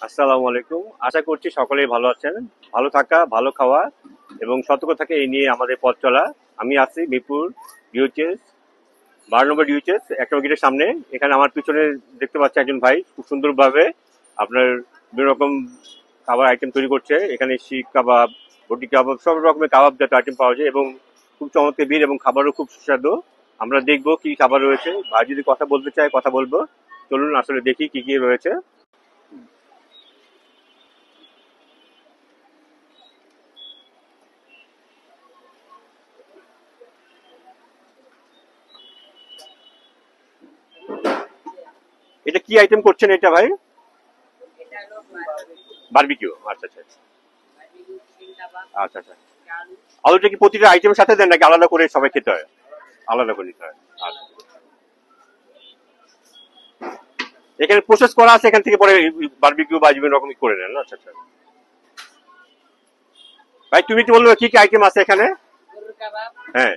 আসসালামু আলাইকুম। আশা করছি সকলেই ভালো আছেন। ভালো থাকা, ভালো খাওয়া এবং সতর্ক থাকা এই নিয়ে আমাদের পথ চলা। আমি আছি মিরপুর ডিওএইচএস 12 নম্বর ডিওএইচএস 1 নম্বর গেটের সামনে। এখানে আমার পিছনে দেখতে পাচ্ছি একজন ভাই খুব সুন্দরভাবে আপনার বিভিন্ন রকম খাবার আইটেম তৈরি করছে। এখানে শিক কাবাব, বটি কাবাব, সব রকমের কাবাব জাতীয় আইটেম পাওয়া যায় এবং খুব চমৎকার বীর এবং খাবারও খুব সুস্বাদু। আমরা দেখবো কি খাবার রয়েছে। ভাই যদি কথা বলতে চায় কথা বলবো। চলুন আসলে দেখি কি কি রয়েছে। এটা কি আইটেম করছেন এটা ভাই? বারবিকিউ। আচ্ছা আচ্ছা আচ্ছা আচ্ছা। আলুটা কি প্রতিটা আইটেমের সাথে দেন নাকি আলাদা করে সবাই খেতে হয়? আলাদা করে নিতে হয়। আচ্ছা। এখানে প্রসেস করা আছে, এখান থেকে পরে বারবিকিউ বা বিভিন্ন রকম করে নেন। আচ্ছা আচ্ছা। ভাই তুমি কি বলবে কি কি আইটেম আছে এখানে? হ্যাঁ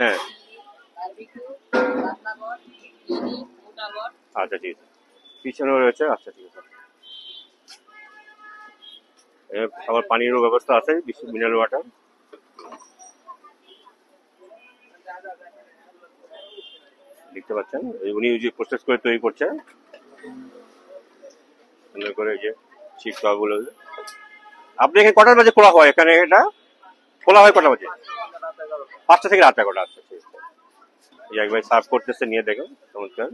হ্যাঁ। আচ্ছা ঠিক আছে। পিছনেও রয়েছে। আচ্ছা ঠিক আছে। আবার পানিরও ব্যবস্থা আছে, মিনারেল ওয়াটার। দেখতে পাচ্ছেন উনি যে প্রসেস করে তৈরি করছে সুন্দর করে, এই যে শিক কাবাবগুলো। আপনি এখানে কটার বাজে খোলা হয়? এখানে এটা খোলা হয় কটা বাজে? 5টা থেকে রাত 11টা। আচ্ছা ঠিক আছে। এই একবার সার্ভ করতেছে, নিয়ে দেখুন চমৎকার।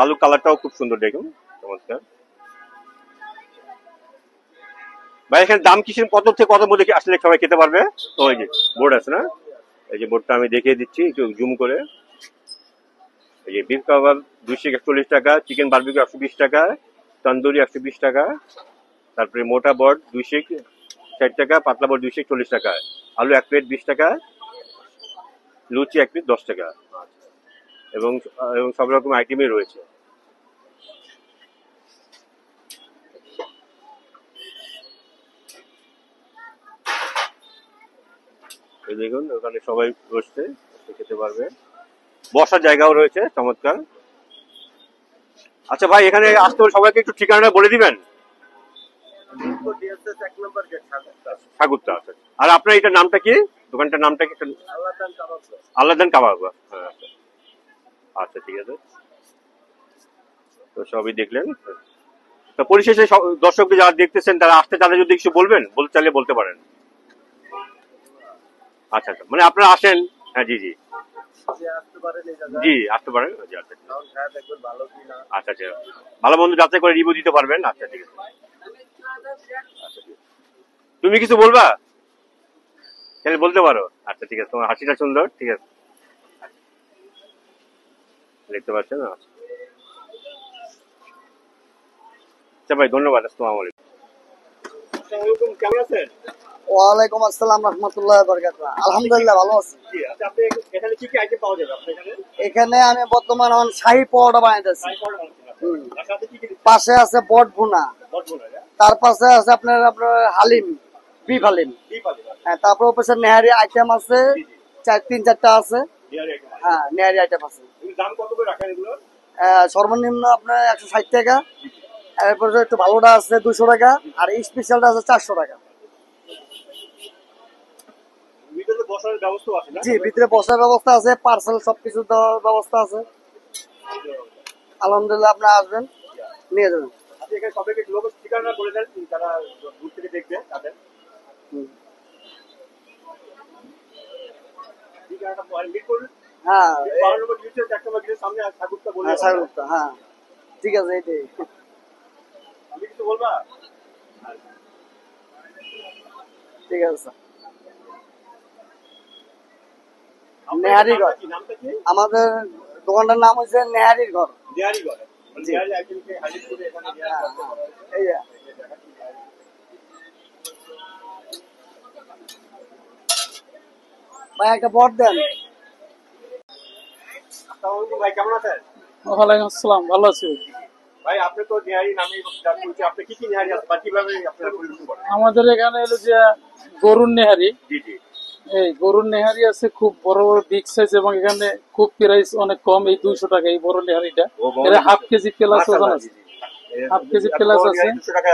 আলু কালারটাও খুব সুন্দর, দেখুন চমৎকার। ভাই এখানে দাম কিসের কত থেকে কত মধ্যে আসলে সবাই খেতে পারবে? তো এই যে বোর্ড আছে না, এই যে বোর্ডটা আমি দেখিয়ে দিচ্ছি একটু জুম করে। এই যে বিফ কাবাব 241 টাকা, চিকেন বারবিকিউ 120 টাকা, তন্দুরি 120 টাকা, তারপরে মোটা বট 260 টাকা, পাতলা বট 240 টাকা, আলু 1 প্লেট 20 টাকা, লুচি 1 প্লেট 10 টাকা এবং এবং সব রকম আইটেমই রয়েছে। এই দেখুন ওখানে সবাই বসছে, খেতে পারবে। বসার জায়গাও রয়েছে চমৎকার। আচ্ছা ভাই, এখানে আসতে হলে সবাইকে একটু ঠিকানাটা বলে দিবেন। ঠাকুরতা। আচ্ছা। আর আপনার এটার নামটা কি? দোকানটার নামটা কি? আল্লাদান কাবাব। হ্যাঁ আচ্ছা। আচ্ছা ঠিক আছে। তো সবই দেখলেন। তো পরিশেষে দর্শকদের যারা দেখতেছেন তারা আসতে চাইলে যদি কিছু বলবেন, বলতে চাইলে বলতে পারেন। আচ্ছা আচ্ছা, মানে আপনারা আসেন। হ্যাঁ জি জি জি, আসতে পারেন। জি আচ্ছা আচ্ছা আচ্ছা। ভালো মন্দ যাচাই করে রিভিউ দিতে পারবেন। আচ্ছা ঠিক আছে। আচ্ছা ঠিক আছে। তুমি কিছু বলবা? তাহলে বলতে পারো। আচ্ছা ঠিক আছে, তোমার হাসিটা সুন্দর। ঠিক আছে, দেখতে পাচ্ছেন। আচ্ছা ভাই, ধন্যবাদ। আসসালামু আলাইকুম। আসসালামু আলাইকুম, কেমন আছেন? ওয়ালাইকুম আসসালাম রাহমাতুল্লাহ বারাকাতুহু। আলহামদুলিল্লাহ ভালো আছি। জি আচ্ছা, আপনি এখানে কি কি আইটেম পাওয়া যাবে আপনার এখানে? এখানে আমি বর্তমান এখন শাহী পরোটা বানাইতেছি। তার সাথে কি কি পাশে আছে বট ভুনা, বটবনা? তার পাশে আছে আপনার আপনার হালিম, বিফ হালিম। কি পাবে? হ্যাঁ, তারপর পাশে নেহারি আইটেম আছে, 3-4টা আছে। বিহারি আইটেম আছে। হ্যাঁ, নেহারি আইটেম আছে। এগুলোর দাম কত করে রাখেন এগুলো? সর্বনিম্ন আপনার 160 টাকা, এরপরে একটু ভালোটা আছে 200 টাকা, আর স্পেশালটা আছে 400 টাকা। ভিতরে বসার ব্যবস্থা আছে না? জি, ভিতরে বসার ব্যবস্থা আছে, পার্সেল সবকিছু দেওয়ার ব্যবস্থা আছে। আলহামদুলিল্লাহ, আপনি আসবেন, নিয়ে যাবেন। আপনি এখানে সবাইকে লোকের ঠিকানা বলে দেন, যারা দূর থেকে দেখবে তাদের ঠিকানাটা মিরপুর হ্যাঁ 12 নম্বর ডিভিশন 1 নম্বর গেটের সামনে ঠাকুরটা বলে। হ্যাঁ, ঠিক আছে, এটাই। আমি কিছু বলবা? ঠিক আছে। নেহারি ঘর, নামটা কি? আমাদের দোকানটার নাম হচ্ছে নেহারির ঘর। বিহারি ঘর। জি। বিহারি আইটেমকে হাজির করে এখানে বিহারি হ্যাঁ, করতে পারবে। এই যে। ভাই একটা বট দেন। আসসালামু আলাইকুম ভাই, কেমন আছেন? ওয়ালাইকুম আসসালাম, ভালো আছি। ভাই আপনি তো নিহারি নামে শুনছি, আপনি কি কি নিহারি আছে বা কিভাবে আপনারা পরিবেশন করেন? আমাদের এখানে হলো যে গরুর নেহারি। জি জি। এই গরুর নেহারি আছে খুব বড় বড় বিগ সাইজ, এবং এখানে খুব প্রাইস অনেক কম, এই 200 টাকা এই বড় নেহারিটা। ও, বড় এটা নেহারি। হাফ কেজি প্লাস ওজন মাশাআল্লাহ, আছে। জি, জি। হাফ কেজি প্লাস আছে। 200 টাকা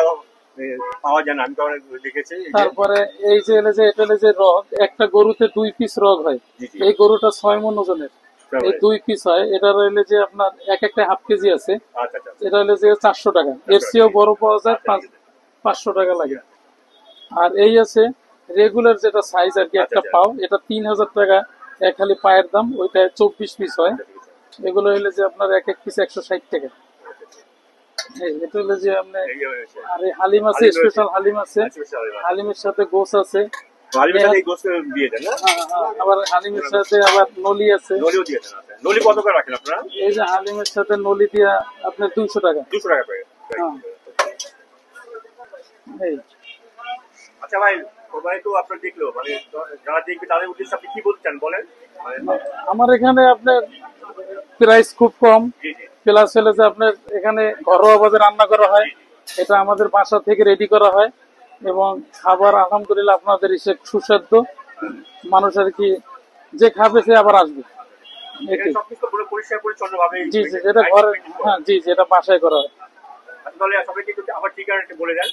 পাওয়া যায় না, আমি তো অনেক দেখেছি। তারপরে এই যে হলো যে এটা হলো যে রগ, একটা গরুতে 2 পিস রগ হয়। জি, জি। এই গরুটা 6 মণ ওজনের, এই 2 পিস হয়। এটা হলো যে আপনার এক একটা হাফ কেজি আছে, আচ্ছা আচ্ছা এটা হলো যে 400 টাকা। এর চেয়েও বড় পাওয়া যায়, 500 টাকা লাগে। আর এই আছে রেগুলার যেটা সাইজ আর কি, একটা আচ্ছা। পাও, এটা 3000 টাকা এক খালি পায়ের দাম, ওইটা 24 পিস হয়। এগুলো হইলে যে আপনার এক এক পিস 160 টাকা। এটা হলো যে আপনার, আর এই হালিম আছে, স্পেশাল হালিম আছে, হালিমের সাথে গোস আছে। হালিমের সাথে এই গোশত দিয়ে দেন না? আবার হালিমের সাথে আবার নলি আছে। নলিও দিয়ে দেন। আচ্ছা, নলি কত করে রাখেন আপনারা? এই যে হালিমের সাথে নলি দিয়া আপনার 200 টাকা। 200 টাকা করে। হ্যাঁ। এই আচ্ছা ভাই, সবাই তো আপনার দেখলো, মানে যারা দেখবে তাদের উদ্দেশ্যে আপনি কি বলতে চান বলেন? মানে আমার এখানে আপনার প্রাইস খুব কম, জি জি প্লাস হলে যে আপনার এখানে ঘরোয়া ভাবে রান্না করা হয়, এটা আমাদের বাসা থেকে রেডি করা হয়, এবং খাবার আলহামদুলিল্লাহ আপনাদের এসে সুস্বাদু, মানুষ আর কি যে খাবে সে আবার আসবে। এখানে এটাই। সবকিছু পুরো পরিষ্কার পরিচ্ছন্ন ভাবে। জি জি, যেটা ঘরে, হ্যাঁ জি, যেটা বাসায় করা হয়। তাহলে সবাইকে একটু আবার ঠিকানাটা বলে দেন।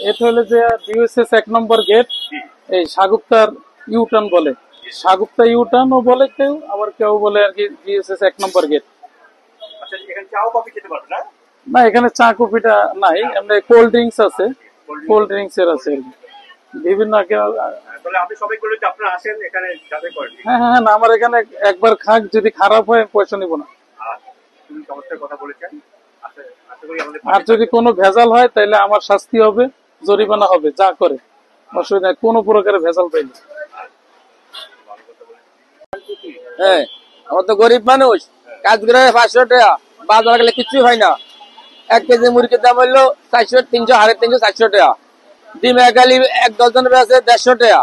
এটা হলো যে ডিউএসএস 1 নম্বর গেট, জি। এই সাগুপ্তার ইউটার্ন বলে, সাগুপ্তা ইউটার্নও বলে কেউ, আবার কেউ বলে আর কি ডিউএসএস 1 নম্বর গেট। আচ্ছা, এখানে চাও কফি খেতে পারবে না? না, এখানে চা কফিটা নাই, এমনি কোল্ড ড্রিঙ্কস আছে, কোল্ড ড্রিঙ্কস এর আছে আর কি। বিভিন্ন তাহলে আপনি সবাই বলে যে আপনারা আসেন এখানে যাচাই করেন। হ্যাঁ হ্যাঁ, না, আমার এখানে একবার খাক, যদি খারাপ হয় পয়সা নিব না। তুমি চমৎকার কথা বলেছেন। আশা করি আমাদের আর যদি কোনো ভেজাল হয় তাহলে আমার শাস্তি হবে, জরিমানা হবে, যা করে অসুবিধা নেই, কোনো প্রকারের ভেজাল পাইনি। হ্যাঁ, আমরা তো গরিব মানুষ, কাজ করে 500 টাকা, বাজার গেলে কিছুই হয় না। 1 কেজি মুরগির দাম হইলো 400, 300, 350, 400 টাকা। ডিম একালি 1 ডজন বেচে 150 টাকা।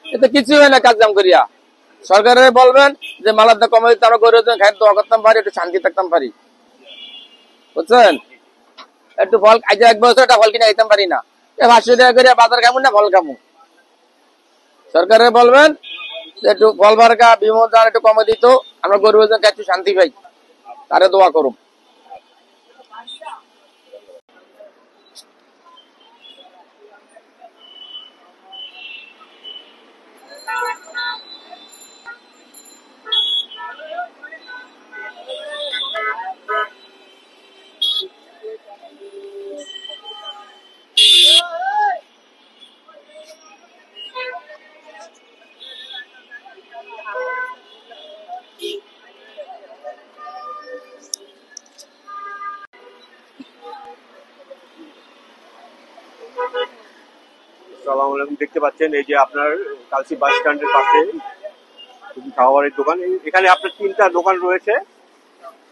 এতে কিছুই হয় না কাজ দাম করিয়া। সরকারের বলবেন যে মালার দাম কমাই দিতে, আমরা গরিব খাইতে দোয়া করতাম পারি, একটু শান্তি থাকতাম পারি, বুঝছেন? একটু ফল আজ 1 বছর একটা ফল কিনে খাইতাম পারি না, 500 টাকা করে বাজার খামু না ফল খামু। সরকারের বলবেন যে একটু ফল বার্গা বিমল দাম একটু কমে দিত, আমরা গরিব একটু শান্তি পাই, তারে দোয়া করুন। আসসালামু আলাইকুম। দেখতে পাচ্ছেন এই যে আপনার কালসি বাস স্ট্যান্ডের পাশে খাবারের দোকান। এখানে আপনার 3টা দোকান রয়েছে।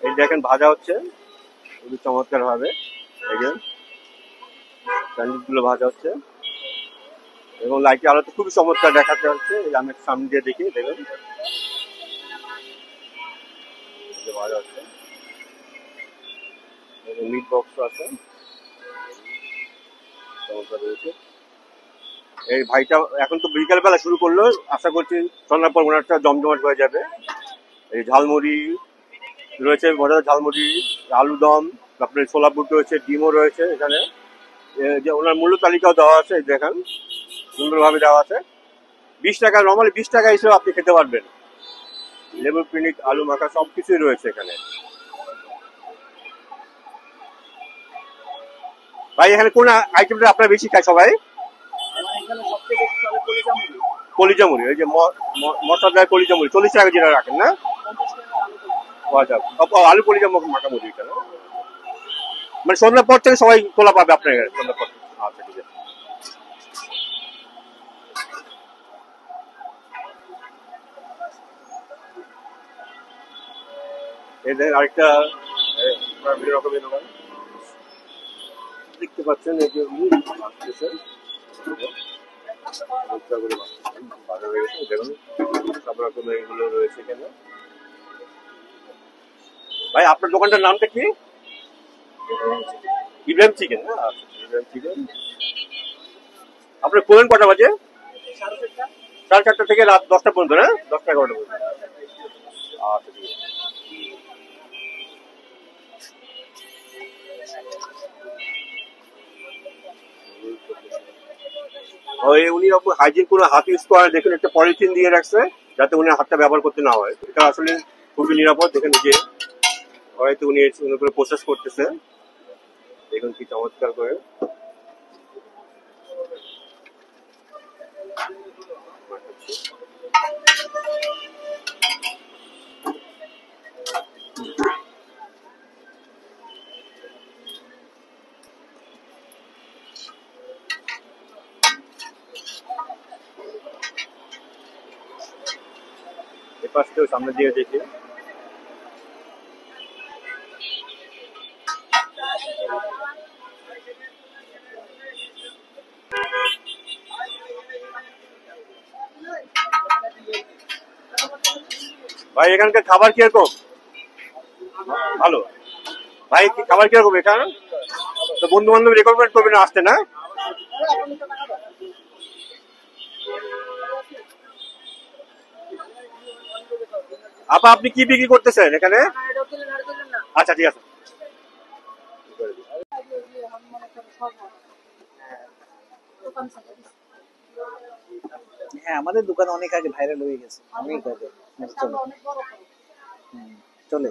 এই দেখেন ভাজা হচ্ছে খুবই চমৎকার ভাবে, এই যে স্যান্ডউইচ গুলো ভাজা হচ্ছে এবং লাইটের আলোতে খুবই চমৎকার দেখা যাচ্ছে। এই আমি সামনে দিয়ে দেখি, দেখুন ভাজা হচ্ছে, মিট বক্স আছে, চমৎকার রয়েছে। এই ভাইটা এখন তো বিকাল বেলা শুরু করলো, আশা করছি সন্ধ্যার পর ওনারটা জমজমাট হয়ে যাবে। এই ঝালমুড়ি রয়েছে, মজাদার ঝালমুড়ি, আলু দম, আপনার ছোলা বুট রয়েছে, ডিমও রয়েছে এখানে। যে ওনার মূল্য তালিকাও দেওয়া আছে, দেখেন সুন্দরভাবে দেওয়া আছে। 20 টাকা, নর্মালি 20 টাকা হিসেবে আপনি খেতে পারবেন। লেবু পিনিক, আলু মাখা সবকিছুই রয়েছে এখানে। ভাই এখানে কোন আইটেমটা আপনার বেশি খায় সবাই? কলিজা মুড়ি, ওই যে মশলাদার কলিজা মুড়ি 40 টাকা যেটা রাখেন না? আচ্ছা, আলু কলিজা মাখা মুড়ি এটা না? মানে সন্ধ্যার পর থেকে সবাই খোলা পাবে আপনার এখানে সন্ধ্যার পর। আচ্ছা ঠিক আছে। এই দেখেন আরেকটা রকমের দোকান দেখতে পাচ্ছেন, এই যে আসতেছে দেখুন সব রকমের এগুলো রয়েছে এখানে। ভাই আপনার দোকানটার নামটা কি? ইব্রাহিম চিকেন। আচ্ছা, ইব্রাহিম চিকেন। আপনি খোলেন কটা বাজে? 4:30 থেকে রাত 10টা পর্যন্ত না? 10টা 11টা পর্যন্ত। আচ্ছা ঠিক আছে। উনি হাইজিন কোনো হাত ইউজ করে দেখুন, একটা পলিথিন দিয়ে রাখছে যাতে উনি হাতটা ব্যবহার করতে না হয়। এটা আসলে খুবই নিরাপদ। দেখেন যে হয়তো উনি সুন্দর করে প্রসেস করতেছে, দেখুন কি চমৎকার করে। এ পাশটাও সামনে দিয়ে দেখি। ভাই এখানকার খাবার কিরকম? ভালো। ভাই কি খাবার কিরকম এখানে? তো বন্ধু বান্ধব রেকমেন্ড করবেন আসতে না? আপা আপনি কি বিক্রি করতেছেন এখানে? আচ্ছা ঠিক আছে। হ্যাঁ, আমাদের দোকান অনেক আগে ভাইরাল হয়ে গেছে, অনেক আগে। হ্যাঁ, চলে। হুম, চলে।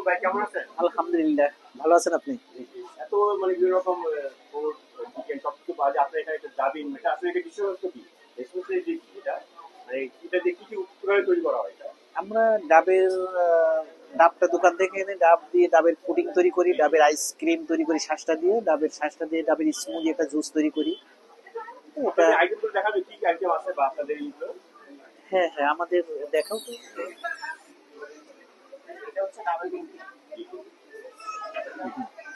ভাই কেমন আছেন? আলহামদুলিল্লাহ, ভালো আছেন আপনি? এত মানে বিভিন্ন রকম চিকেন সবকিছু পাওয়া যায় আপনার এখানে। ডাবিন এটা আসলে এটা বিশেষত্ব কি? স্পেশালি যে এটা মানে এটা দিয়ে কি কি উপকরণ তৈরি করা হয় এটা? আমরা ডাবের ডাবটা দোকান থেকে এনে ডাব দিয়ে ডাবের পুডিং তৈরি করি, ডাবের আইসক্রিম তৈরি করি শাঁসটা দিয়ে, ডাবের শাঁসটা দিয়ে ডাবের স্মুদি একটা জুস তৈরি করি। এটা আইটেমগুলো দেখাবে কি কি আইটেম আছে বা আপনাদের এইগুলো? হ্যাঁ হ্যাঁ, আমাদের দেখাও তো। এটা হচ্ছে ডাবল